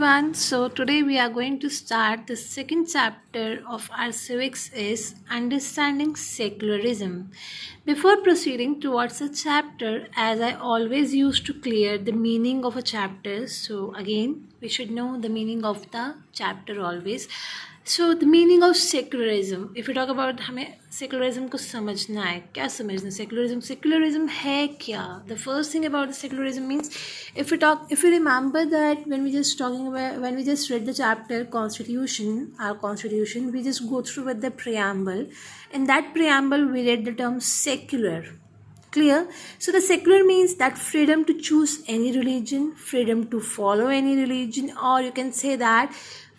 everyone. So today we are going to start the second chapter of our civics is understanding secularism. Before proceeding towards the chapter, as I always used to clear the meaning of a chapter, so again we should know the meaning of the chapter always. So the meaning of secularism, if we talk about हमें secularism को समझना है, क्या समझना secularism है क्या? The first thing about the secularism means, if we remember that when we just read the chapter our constitution, we just go through with the preamble. In that preamble, we read the term secular. Clear? So the secular means that freedom to choose any religion, freedom to follow any religion, or you can say that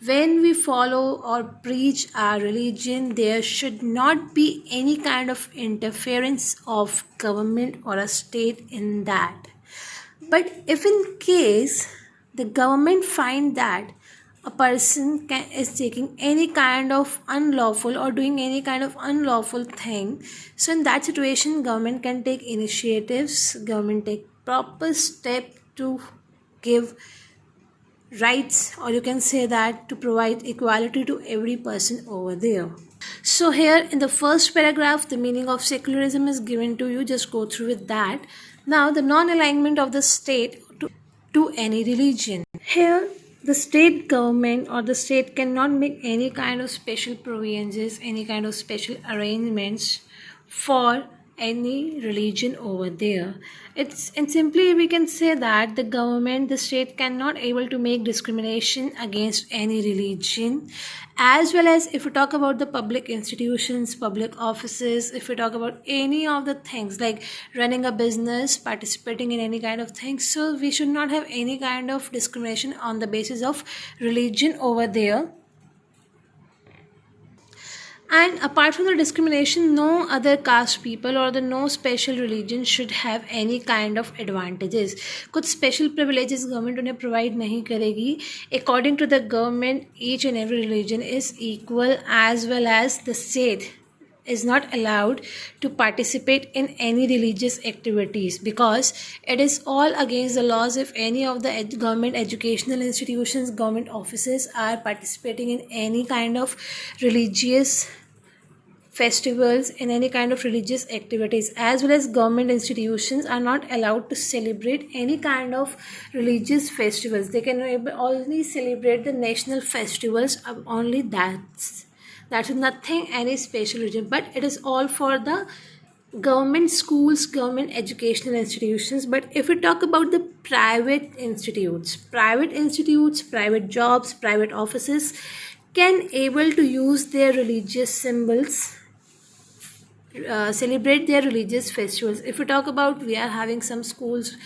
when we follow or preach our religion, there should not be any kind of interference of government or a state in that. But if in case the government find that a person is taking any kind of unlawful or doing any kind of unlawful thing, so in that situation government can take initiatives, government take proper step to give rights, or you can say that to provide equality to every person over there. So here in the first paragraph, the meaning of secularism is given to you. Just go through with that. Now the non-alignment of the state to any religion. Here the state government or the state cannot make any kind of special provisions, any kind of special arrangements for any religion over there. And simply we can say that the state cannot able to make discrimination against any religion. As well as if we talk about the public institutions, public offices, if we talk about any of the things like running a business, participating in any kind of thing, so we should not have any kind of discrimination on the basis of religion over there. And apart from the discrimination, no other caste people or no special religion should have any kind of advantages. कुछ special privileges government उन्हें provide नहीं करेगी. According to the government, each and every religion is equal, as well as the state is not allowed to participate in any religious activities, because it is all against the laws if any of the government educational institutions, government offices are participating in any kind of religious festivals, in any kind of religious activities, as well as government institutions are not allowed to celebrate any kind of religious festivals. They can only celebrate the national festivals, only that's nothing any special religion, but it is all for the government schools, government educational institutions. But if we talk about the private institutes, private jobs, private offices can able to use their religious symbols, celebrate their religious festivals. If we talk about, we are having some schools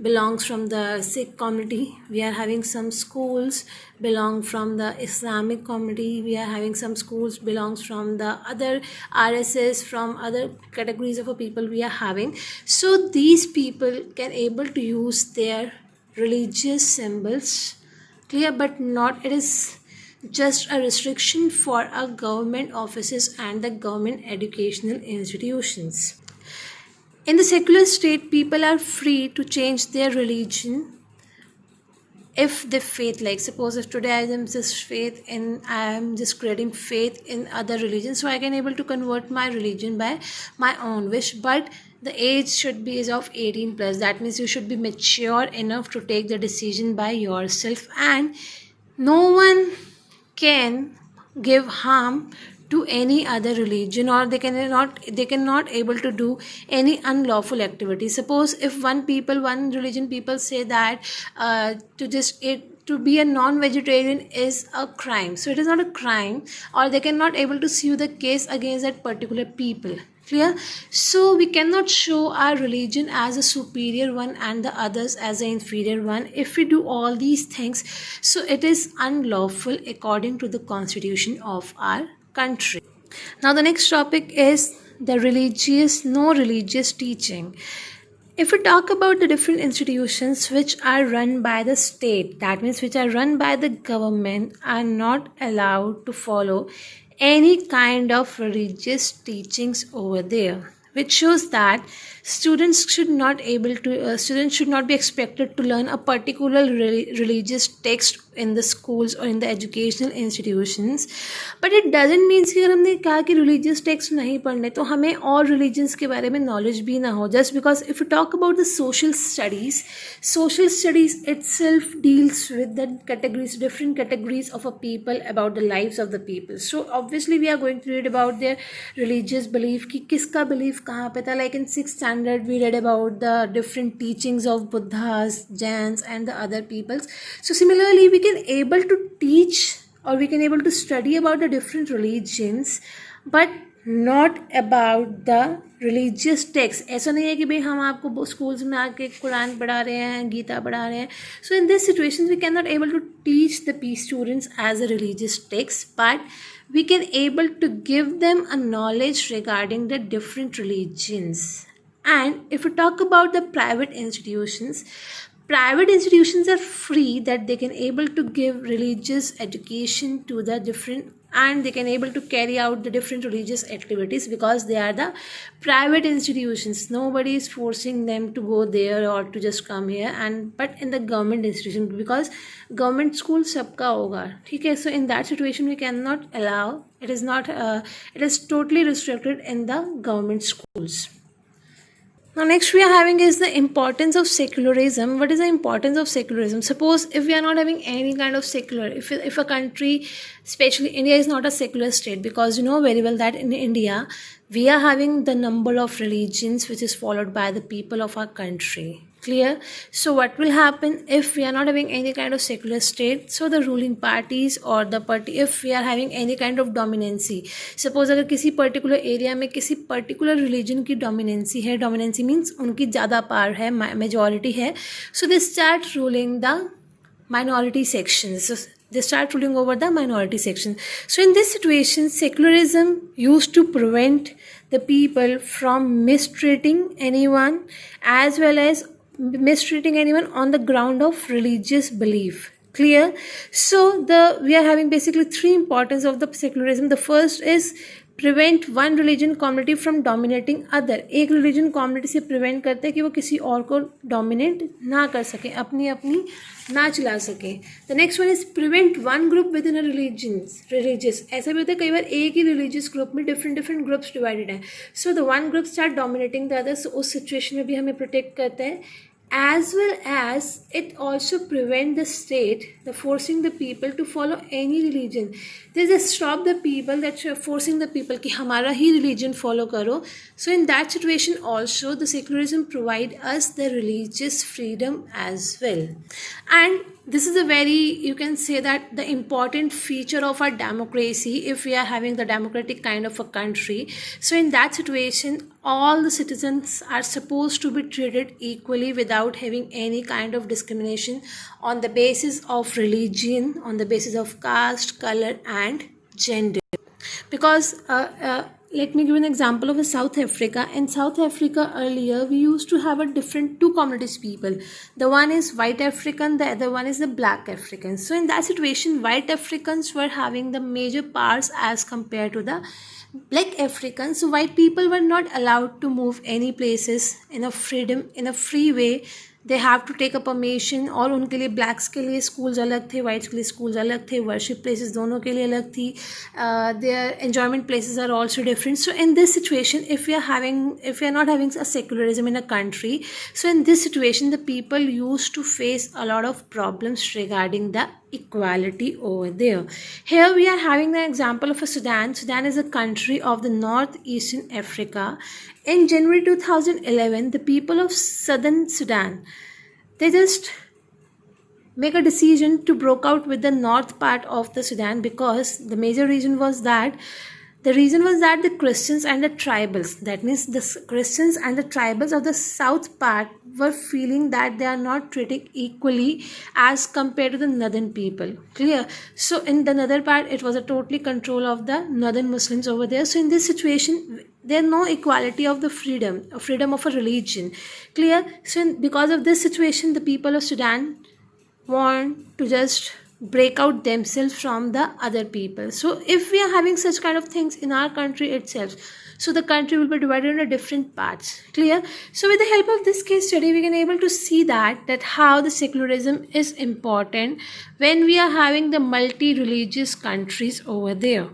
belongs from the Sikh community, we are having some schools belong from the Islamic community, we are having some schools belongs from the other RSS, from other categories of a people we are having. So these people can able to use their religious symbols. Clear? But not, it is just a restriction for our government offices and the government educational institutions. In the secular state, people are free to change their religion if they faith, like suppose if today I am just creating faith in other religions, so I can able to convert my religion by my own wish, but the age should be is of 18 plus. That means you should be mature enough to take the decision by yourself, and no one can give harm to any other religion, or they cannot able to do any unlawful activity. Suppose if one religion people say that to be a non-vegetarian is a crime, so it is not a crime, or they cannot able to sue the case against that particular people. Clear? So we cannot show our religion as a superior one and the others as an inferior one. If we do all these things, so it is unlawful according to the constitution of our country. Now the next topic is the no religious teaching. If we talk about the different institutions which are run by the state, that means which are run by the government, are not allowed to follow any kind of religious teachings over there, which shows that students should not be expected to learn a particular religious text in the schools or in the educational institutions. But it doesn't mean कि अगर हमने कहा कि religious text नहीं पढ़ने तो हमें और religions के बारे में knowledge भी ना हो. Just because if you talk about the social studies itself deals with the different categories of a people, about the lives of the people. So obviously we are going to read about their religious belief कि किसका belief कहाँ पे था. Like in 6th standard we read about the different teachings of Buddhas, Jains and the other peoples. So similarly we can able to teach or we can able to study about the different religions, but not about the religious text. ऐसा नहीं है कि भाई हम आपको schools में आके कुरान पढ़ा रहे हैं, गीता पढ़ा रहे हैं. So in this situation we cannot able to teach the students as a religious text, but we can able to give them a knowledge regarding the different religions. And if we talk about the private institutions are free, that they can able to give religious education to the different, and they can able to carry out the different religious activities because they are the private institutions. Nobody is forcing them to go there or to just come here. And but in the government institution, because government school सबका होगा, ठीक है. So in that situation we cannot allow, it is not it is totally restricted in the government schools. Now next we are having is the importance of secularism. What is the importance of secularism? Suppose if we are not having any kind of secular, if a country, especially India is not a secular state, because you know very well that in India we are having the number of religions which is followed by the people of our country. Clear? So what will happen if we are not having any kind of secular state? So the ruling parties or the party, if we are having any kind of dominancy, suppose अगर किसी particular area में किसी particular religion की dominancy है, dominancy means उनकी ज़्यादा power है, majority है, so they start ruling the minority sections. So they start ruling over the minority section. So in this situation, secularism used to prevent the people from mistreating anyone, as well as mistreating anyone on the ground of religious belief. Clear? So we are having basically three importance of the secularism. The first is prevent one religion community from dominating other. एक religion community से prevent करते हैं कि वो किसी और को dominate ना कर सके, अपनी अपनी ना चला सके. The next one is prevent one group within a religious. ऐसा भी होता है कई बार एक ही religious group में different groups divided हैं. So the one group start dominating the other. So उस situation में भी हमें protect करता है. As well as it also prevent the state the forcing the people to follow any religion. They just stop the people that forcing the people कि हमारा ही religion follow करो. So in that situation also the secularism provide us the religious freedom as well. And this is a very, you can say that the important feature of our democracy if we are having the democratic kind of a country. So in that situation all the citizens are supposed to be treated equally without having any kind of discrimination on the basis of religion, on the basis of caste, color and gender. Because let me give an example of South Africa. In South Africa earlier we used to have a different two communities people. The one is white African, the other one is the black Africans. So in that situation white Africans were having the major powers as compared to the black Africans. So white people were not allowed to move any places in a free way. They have to take a permission. और उनके लिए blacks के लिए schools अलग थे, whites के लिए schools अलग थे, worship places दोनों के लिए अलग थी, their enjoyment places are also different. So in this situation if we are not having a secularism in a country, so in this situation the people used to face a lot of problems regarding the equality over there. Here we are having the example of a Sudan. Sudan is a country of the northeastern Africa. In January 2011, the people of southern Sudan, they just make a decision to broke out with the north part of the Sudan, because the major reason was that the Christians and the tribals, that means the Christians and the tribals of the south part were feeling that they are not treated equally as compared to the northern people. Clear? So in the northern part it was a totally control of the northern Muslims over there. So in this situation there is no equality of the freedom of a religion. Clear? So because of this situation the people of Sudan want to just break out themselves from the other people. So if we are having such kind of things in our country itself, So the country will be divided into different parts. Clear? So with the help of this case study, we can able to see that how the secularism is important when we are having the multi-religious countries over there.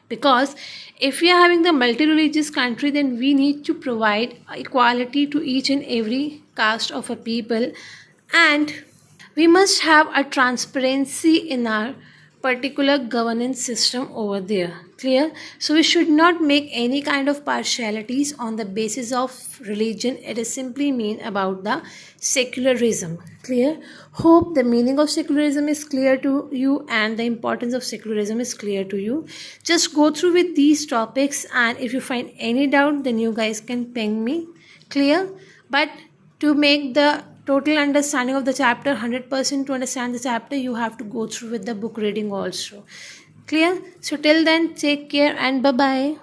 Because if we are having the multi-religious country, then we need to provide equality to each and every caste of a people, and we must have a transparency in our particular governance system over there. Clear? So we should not make any kind of partialities on the basis of religion. It is simply mean about the secularism. Clear? Hope the meaning of secularism is clear to you and the importance of secularism is clear to you. Just go through with these topics, and if you find any doubt, then you guys can ping me. Clear? But to make the total understanding of the chapter 100%, to understand the chapter, you have to go through with the book reading also. Clear? So till then, take care and bye bye.